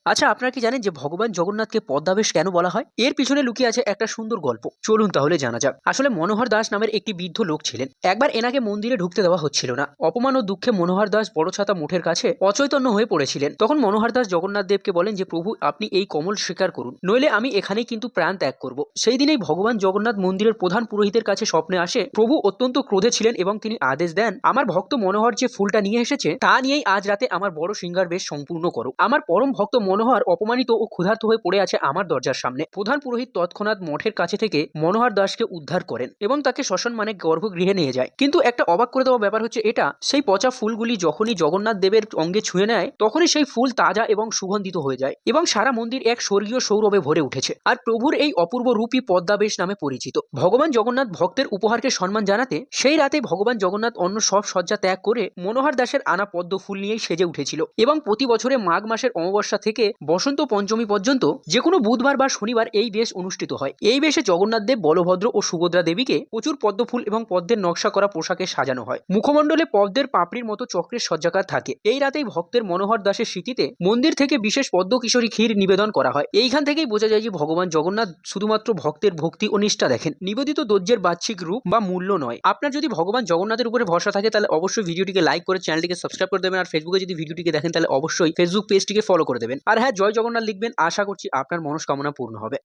আচ্ছা, আপনারা কি জানেন যে ভগবান জগন্নাথকে পদ্মাবেশ কেন বলা হয়? এর পিছনে লুকিয়ে আছে একটা সুন্দর গল্প। চলুন তাহলে জানা যাক। আসলে মনোহর দাস নামের একটি বৃদ্ধ লোক ছিলেন। একবার এনাকে মন্দিরে ঢুকতে দেওয়া হচ্ছিল না। অপমান ও দুঃখে মনোহর দাস বড়ছাতা মঠের কাছে অচৈতন্য হয়ে পড়েছিলেন। তখন মনোহর দাস জগন্নাথ দেবকে বলেন যে প্রভু, আপনি এই কমল স্বীকার করুন, নইলে আমি এখানেই কিন্তু প্রাণ ত্যাগ করব। সেই দিনেই ভগবান জগন্নাথ মন্দিরের প্রধান পুরোহিতের কাছে স্বপ্নে আসে। প্রভু অত্যন্ত ক্রোধে ছিলেন এবং তিনি আদেশ দেন, আমার ভক্ত মনোহর যে ফুলটা নিয়ে এসেছে তা নিয়েই আজ রাতে আমার বড় সিংহার বেশ সম্পূর্ণ করো। আমার পরম ভক্ত মনোহর অপমানিত ও ক্ষুধার্ত হয়ে পড়ে আছে আমার দরজার সামনে। প্রধান পুরোহিত তৎক্ষণাৎ মঠের কাছে থেকে মনোহর দাসকে উদ্ধার করেন এবং তাকে শ্মশান মানে গর্ভগৃহে নিয়ে যায়। কিন্তু একটা অবাক করে দেওয়া ব্যাপার হচ্ছে এটা, সেই পচা ফুলগুলি যখনই জগন্নাথ দেবের অঙ্গে ছুঁয়ে নেয় তখনই সেই ফুল তাজা এবং সুগন্ধিত হয়ে যায় এবং সারা মন্দির এক স্বর্গীয় সৌরভে ভরে উঠেছে। আর প্রভুর এই অপূর্ব রূপই পদ্মাবেশ নামে পরিচিত। ভগবান জগন্নাথ ভক্তের উপহারকে সম্মান জানাতে সেই রাতে ভগবান জগন্নাথ অন্য সব সজ্জা ত্যাগ করে মনোহর দাসের আনা পদ্ম ফুল নিয়েই সেজে উঠেছিল এবং প্রতি বছরে মাঘ মাসের অমাবস্যা থেকে বসন্ত পঞ্চমী পর্যন্ত যে কোনো বুধবার বা শনিবার এই বেশ অনুষ্ঠিত হয়। এই বেশে জগন্নাথ দেব, বলভদ্র ও সুভদ্রা দেবীকে প্রচুর পদ্মফুল এবং পদ্মের নকশা করা পোশাকে সাজানো হয়। মুখমণ্ডলে পদ্মের পাপড়ির মতো চক্রের সজ্জাকার থাকে। এই রাতেই ভক্তের মনোহর দাসের স্মৃতিতে মন্দির থেকে বিশেষ পদ্ম কিশোরী ক্ষীর নিবেদন করা হয়। এইখান থেকেই বোঝা যায় যে ভগবান জগন্নাথ শুধুমাত্র ভক্তের ভক্তি ও নিষ্ঠা দেখেন, নিবেদিত দ্রব্যের বাহ্যিক রূপ বা মূল্য নয়। আপনার যদি ভগবান জগন্নাথের উপরে ভরসা থাকে তাহলে অবশ্যই ভিডিওটিকে লাইক করে চ্যানেলটিকে সাবস্ক্রাইব করে দেবেন। আর ফেসবুকে যদি ভিডিওটিকে দেখেন তাহলে অবশ্যই ফেসবুক পেজটিকে ফলো করে দেবেন। আর হ্যাঁ, জয় জগন্নাথ লিখবেন। আশা করছি আপনার মনস্কামনা পূর্ণ হবে।